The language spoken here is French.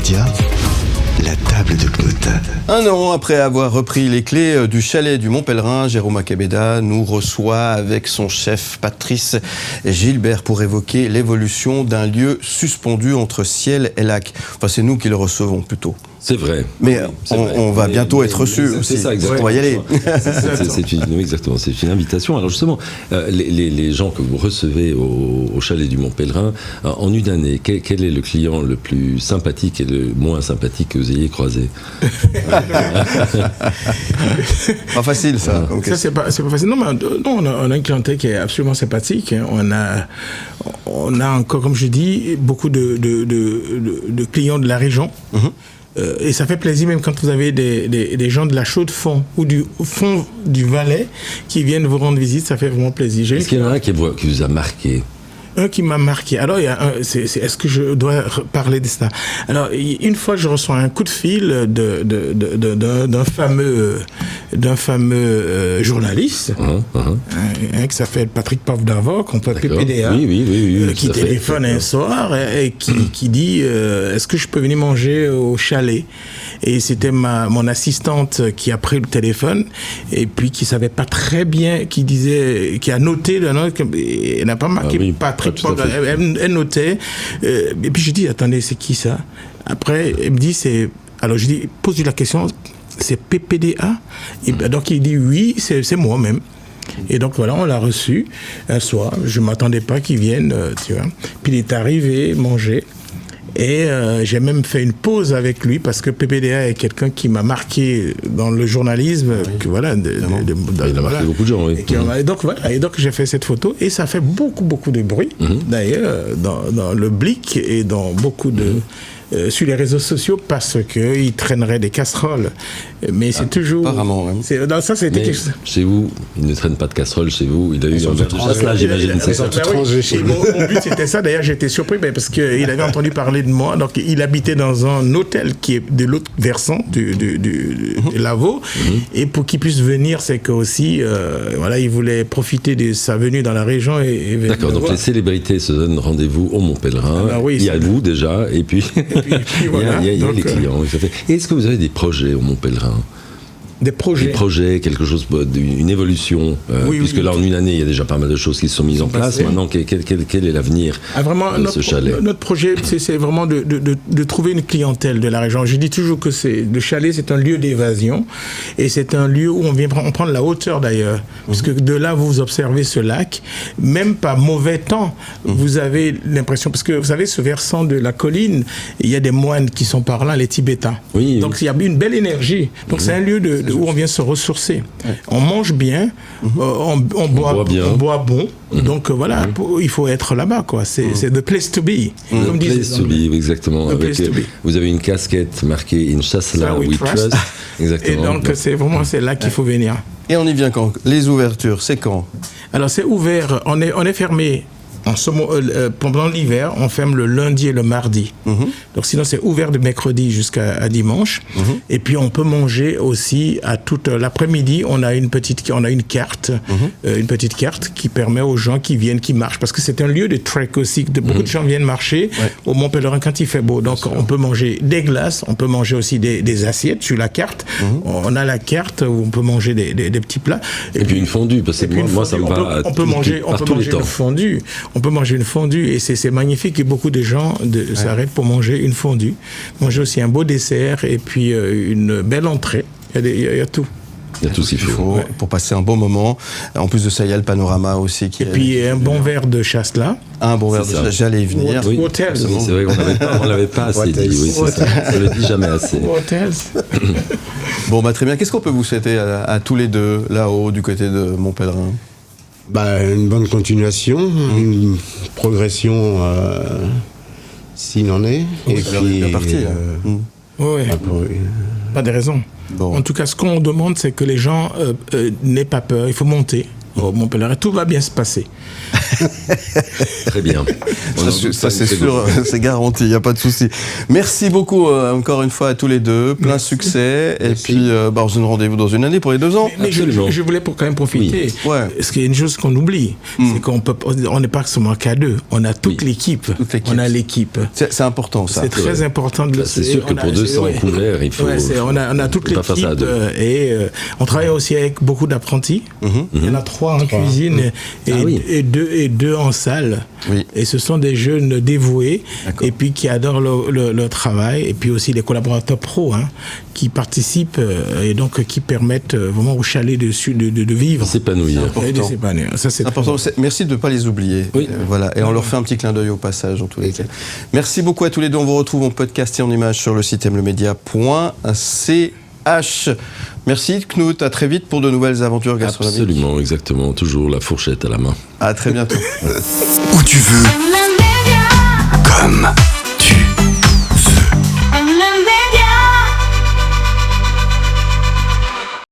Média, la table de Claude. Un an après avoir repris les clés du chalet du Mont-Pèlerin, Jérôme Akebeda nous reçoit avec son chef Patrice Gilbert pour évoquer l'évolution d'un lieu suspendu entre ciel et lac. Enfin, c'est nous qui le recevons plutôt. C'est vrai. Mais on va bientôt être reçus aussi. C'est ça, exactement. On va y aller. Exactement, c'est une invitation. Alors justement, les gens que vous recevez au chalet du Mont-Pèlerin, en une année, quel est le client le plus sympathique et le moins sympathique que vous ayez croisé? Pas facile, ça. Ça, c'est pas facile. Non, on a une clientèle qui est absolument sympathique. On a encore, comme je dis, beaucoup de clients de la région. Et ça fait plaisir même quand vous avez des gens de la Chaux-de-Fonds ou du fond du Valais qui viennent vous rendre visite, ça fait vraiment plaisir. Est-ce qu'il y en a un qui vous a marqué? Un qui m'a marqué. Alors, il y a est-ce que je dois parler de ça? Alors, une fois, je reçois un coup de fil d'un fameux journaliste qui s'appelle Patrick Pavdavor, qu'on peut appeler PDA, qui téléphone un soir et qui dit est-ce que je peux venir manger au chalet? Et c'était mon assistante qui a pris le téléphone et puis qui savait pas très bien, qui a noté le nom, elle n'a pas marqué Patrick. Elle notait, et puis je dis attendez, c'est qui ça? Après elle me dit alors je dis pose-lui la question, c'est PPDA? Et donc il dit oui, c'est moi même. Et donc voilà, on l'a reçu un soir, je m'attendais pas qu'il vienne, tu vois. Puis il est arrivé manger. Et j'ai même fait une pause avec lui parce que PPDA est quelqu'un qui m'a marqué dans le journalisme. Il a marqué beaucoup de gens, oui. Et donc j'ai fait cette photo et ça fait beaucoup de bruit. D'ailleurs, dans le Blick et dans beaucoup de... sur les réseaux sociaux parce qu'il traînerait des casseroles. Mais c'est toujours... Apparemment, oui. Ça, c'était quelque chose... Chez vous, il ne traîne pas de casseroles chez vous. Il a eu un verre de chasse-là, j'imagine. Mon but, c'était ça. D'ailleurs, j'étais surpris parce qu'il avait entendu parler de moi. Donc, il habitait dans un hôtel qui est de l'autre versant de Lavaux. Et pour qu'il puisse venir, c'est qu'aussi, il voulait profiter de sa venue dans la région. D'accord, donc les célébrités se donnent rendez-vous au Mont-Pèlerin. Il y a vous déjà, et puis... Voilà, il y a les clients. Est-ce que vous avez des projets au Mont-Pèlerin? Des projets, quelque chose, une évolution, puisque là en une année il y a déjà pas mal de choses qui se sont mises en place. Maintenant, quel est l'avenir de ce chalet? Notre projet, c'est vraiment de trouver une clientèle de la région. Je dis toujours que le chalet, c'est un lieu d'évasion et c'est un lieu où on prend la hauteur d'ailleurs, puisque de là vous observez ce lac, même pas mauvais temps, vous avez l'impression, parce que vous savez ce versant de la colline, il y a des moines qui sont par là, les Tibétains. Donc il y a une belle énergie. Donc c'est un lieu où on vient se ressourcer. On mange bien, on boit bon. Donc voilà, il faut être là-bas, quoi. C'est the place to be. The place to be, exactement. Vous avez une casquette marquée Inch'Allah We Trust. Exactement. Et donc c'est là qu'il faut venir. Et on y vient quand? Les ouvertures, c'est quand? Alors c'est ouvert, on est fermé. Pendant l'hiver, on ferme le lundi et le mardi. Donc sinon, c'est ouvert de mercredi jusqu'à dimanche. Et puis, on peut manger aussi à toute l'après-midi. On a une carte, une petite carte qui permet aux gens qui viennent, qui marchent, parce que c'est un lieu de trek aussi. Beaucoup de gens viennent marcher au Mont-Pèlerin quand il fait beau. Donc, on peut manger des glaces, on peut manger aussi des assiettes sur la carte. On a la carte où on peut manger des petits plats. Et puis une fondue, parce que moi, ça me va. On peut manger une fondue. On peut manger une fondue et c'est magnifique et beaucoup de gens s'arrêtent pour manger une fondue. Manger aussi un beau dessert et puis une belle entrée. Il y a tout. Il y a tout ce qu'il faut pour passer un bon moment. En plus de ça, il y a le panorama aussi. Puis un bon verre de chasse-là. Un bon verre de chasse, j'allais y venir. Hotels. C'est vrai qu'on ne l'avait pas assez dit. Oui, c'est ça. On ne le dit jamais assez. Hotels. Bon, très bien. Qu'est-ce qu'on peut vous souhaiter à tous les deux, là-haut, du côté de Mont-Pèlerin? Une bonne continuation, une progression s'il en est. Et puis bien parti. Pas de raison. En tout cas, ce qu'on demande, c'est que les gens n'aient pas peur. Il faut monter. au Mont Pèlerin. Tout va bien se passer. Très bien. Ça c'est sûr, c'est garanti, il n'y a pas de souci. Merci beaucoup encore une fois à tous les deux, plein succès, et puis on se donne rendez-vous dans une année pour les 2 ans. Mais je voulais quand même profiter, parce qu'il y a une chose qu'on oublie, c'est qu'on n'est pas seulement qu'à 2, on a toute l'équipe. On a l'équipe. C'est important ça. C'est très important de le savoir. C'est sûr que pour 200 couverts, il faut... on a toute l'équipe, et on travaille aussi avec beaucoup d'apprentis. Il y en a 3 en cuisine et 2 en salle. Oui. Et ce sont des jeunes dévoués et puis qui adorent leur travail, et puis aussi des collaborateurs pros qui participent et donc qui permettent vraiment au chalet de vivre. S'épanouir. Ça, c'est important. Merci de ne pas les oublier. Oui. Voilà. Et on leur fait un petit clin d'œil au passage en tous les cas. Merci beaucoup à tous les deux. On vous retrouve en podcast et en image sur le site mlemedia.ch. Merci Knut, à très vite pour de nouvelles aventures gastronomiques. Absolument, exactement. Toujours la fourchette à la main. À très bientôt. Où tu veux. Comme.